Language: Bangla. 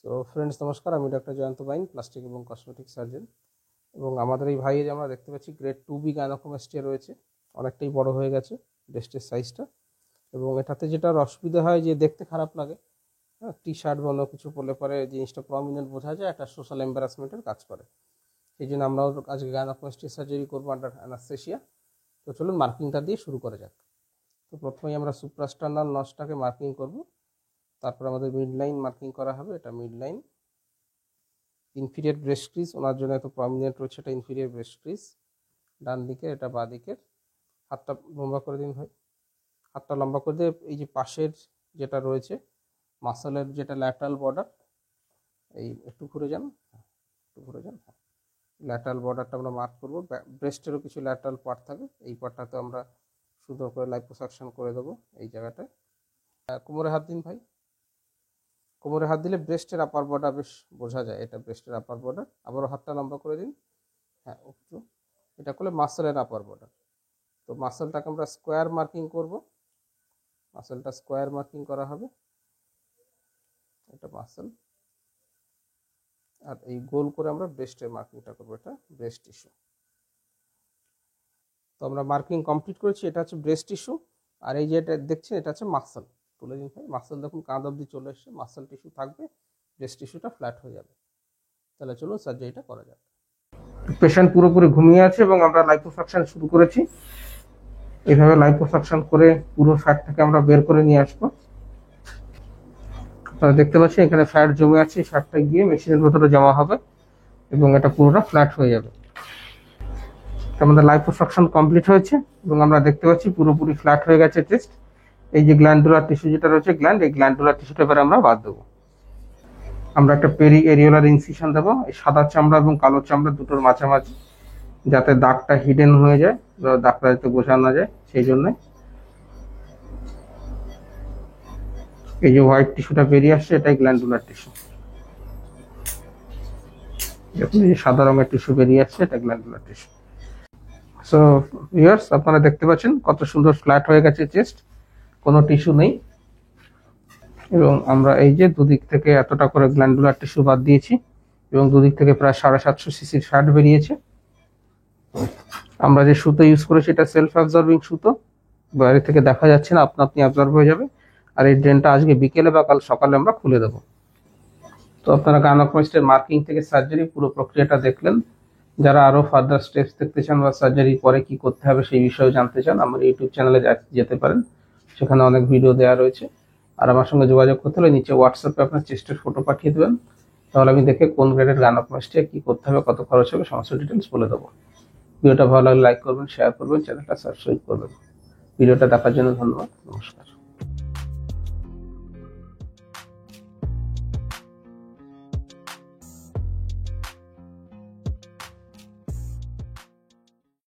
তো ফ্রেন্ডস নমস্কার, আমি ডক্টর জয়ন্ত বাইন, প্লাস্টিক এবং কসমেটিক সার্জন। এবং আমাদের এই ভাইয়ের আমরা দেখতে পাচ্ছি গ্রেড 2B গাইনোকোমাস্টিয়া রয়েছে, অনেকটাই বড় হয়ে গেছে ব্রেস্টের সাইজটা। এবং এটাতে যেটা অসুবিধা হয় যে দেখতে খারাপ লাগে, হ্যাঁ, টি শার্ট বা অন্য কিছু পরলে পরে জিনিসটা প্রমিনেন্ট বোঝা যায়, একটা সোশ্যাল এম্বারাসমেন্টের কাজ করে। সেই জন্য আমরাও আজকে গাইনোকোমাস্টিয়া সার্জারি করবো আন্ডার অ্যানাস্থেসিয়া। তো চলুন মার্কিংটা দিয়ে শুরু করা যাক। তো প্রথমেই আমরা সুপ্রাস্টার্নাল নসটাকে মার্কিং করব, তারপর আমাদের মিড লাইন মার্কিং করা হবে। এটা mid line. Inferior breast crease ওনার জন্য এত প্রমিনেন্ট রয়েছে, এটা ইনফিরিয়ার ব্রেস্ট ক্রিজ ডান দিকের, এটা বাঁ দিকের। হাতটা লম্বা করে দিন ভাই, হাতটা লম্বা করে দিয়ে এই যে পাশের যেটা রয়েছে মাসলের যেটা ল্যাটারাল বর্ডার, এই একটু ঘুরে যান, একটু ঘুরে যান, ল্যাটারাল বর্ডারটা আমরা মার্ক করবো। ব্রেস্টেরও কিছু ল্যাটারাল পার্ট থাকে, এই পার্টটাতে আমরা সুন্দর করে লাইপোসাকশন করে দেবো এই জায়গাটায়। কোমরে হাত দিন ভাই, কোমরে হাত দিলে ব্রেস্টের আপার বর্ডার বেশ বোঝা যায়, এটা ব্রেস্টের আপার বর্ডার। আবারও হাতটা লম্বা করে দিন, হ্যাঁ একটু, এটা করলে মাসেলের আপার বর্ডার। তো মাসেলটাকে আমরা স্কোয়ার মার্কিং করব, মাসেলটা স্কোয়ার মার্কিং করা হবে, এটা মাসেল। আর এই গোল করে আমরা ব্রেস্টের মার্কিংটা করবো, এটা ব্রেস্ট টিস্যু। তো আমরা মার্কিং কমপ্লিট করেছি, এটা হচ্ছে ব্রেস্ট টিস্যু। আর এই যে এটা দেখছেন, এটা হচ্ছে মাসেল। তুলে দিন ভাই, মাসেল দেখুন কাঁধ অবধি চলে এসছে, মাসেল টিস্যু থাকবে, ব্রেস্ট টিস্যুটা ফ্ল্যাট হয়ে যাবে। তাহলে চলুন সার্জারিটা করা যাক। পেশেন্ট পুরোপুরি ঘুমিয়ে আছে এবং আমরা লাইপোসাকশন শুরু করেছি। এইভাবে লাইপোসাকশন করে পুরো ফ্যাটটাকে আমরা বের করে নিয়ে আসবো। আপনারা দেখতে পাচ্ছেন এখানে ফ্যাট জমে আছে, ফ্যাটটা গিয়ে মেশিনের ভেতরে জমা হবে এবং এটা পুরোটা ফ্ল্যাট হয়ে যাবে। আমাদের লাইপোসাকশন কমপ্লিট হয়েছে এবং আমরা দেখতে পাচ্ছি পুরোপুরি ফ্ল্যাট হয়ে গেছে চেস্ট। এই যে গ্ল্যান্ডুলার টিস্যু যেটা রয়েছে গ্ল্যান্ড, এই গ্ল্যান্ডুলার টিস্যুটা এবার আমরা বাদ দেবো। আমরা একটা পেরি এরিওলার ইনসিশন দেবো এই সাদা চামড়া এবং কালো চামড়া দুটোর মাঝামাঝি, যাতে দাগটা হিডেন হয়ে যায়, দাগটা যাতে বোঝা না যায় সেই জন্য। এই যে হোয়াইট টিস্যুটা বেরিয়ে আসছে, এটাই গ্ল্যান্ডুলার টিস্যু। দেখুন এই যে সাদা রঙের টিস্যু বেরিয়ে আসছে, এটা গ্ল্যান্ডুলার টিস্যু। সো ভিউয়ার্স, আপনারা দেখতে পাচ্ছেন কত সুন্দর ফ্ল্যাট হয়ে গেছে চেস্ট, কোনো টিস্যু নেই। এবং আমরা এই যে দুদিক থেকে এতটা করে গ্ল্যান্ডুলার টিস্যু বাদ দিয়েছি এবং দুদিক থেকে প্রায় 750 সিসির ফ্যাট বেরিয়েছে। আমরা যে সুতো ইউজ করেছি এটা সেলফ অ্যাবজর্বিং সুতো, বাইরে থেকে দেখা যাচ্ছে না, আপনি অ্যাবজর্ব হয়ে যাবে। আর এই ড্রেনটা আজকে বিকেলে বা কাল সকালে আমরা খুলে দেবো। তো আপনারা গাইনোকোমাস্টিয়ার মার্কিং থেকে সার্জারি পুরো প্রক্রিয়াটা দেখলেন। যারা আরো ফার্দার স্টেপস দেখতে চান বা সার্জারি পরে কি করতে হবে সেই বিষয়ে জানতে চান, আমার ইউটিউব চ্যানেলে যেতে পারেন, সেখানে অনেক ভিডিও দেওয়া রয়েছে। আর আমার সঙ্গে যোগাযোগ করতে হলে নিচে হোয়াটসঅ্যাপে আপনার চেস্টের ফটো পাঠিয়ে দেবেন, তাহলে আমি দেখে কোন গ্রেডের গাইনোকোমাস্টিয়া কি করতে হবে, কত খরচ হবে, সমস্ত ডিটেলস বলে দেবো। ভিডিওটা ভালো লাগলে লাইক করবেন, শেয়ার করবেন, চ্যানেলটা সাবস্ক্রাইব করবেন। ভিডিওটা দেখার জন্য ধন্যবাদ, নমস্কার।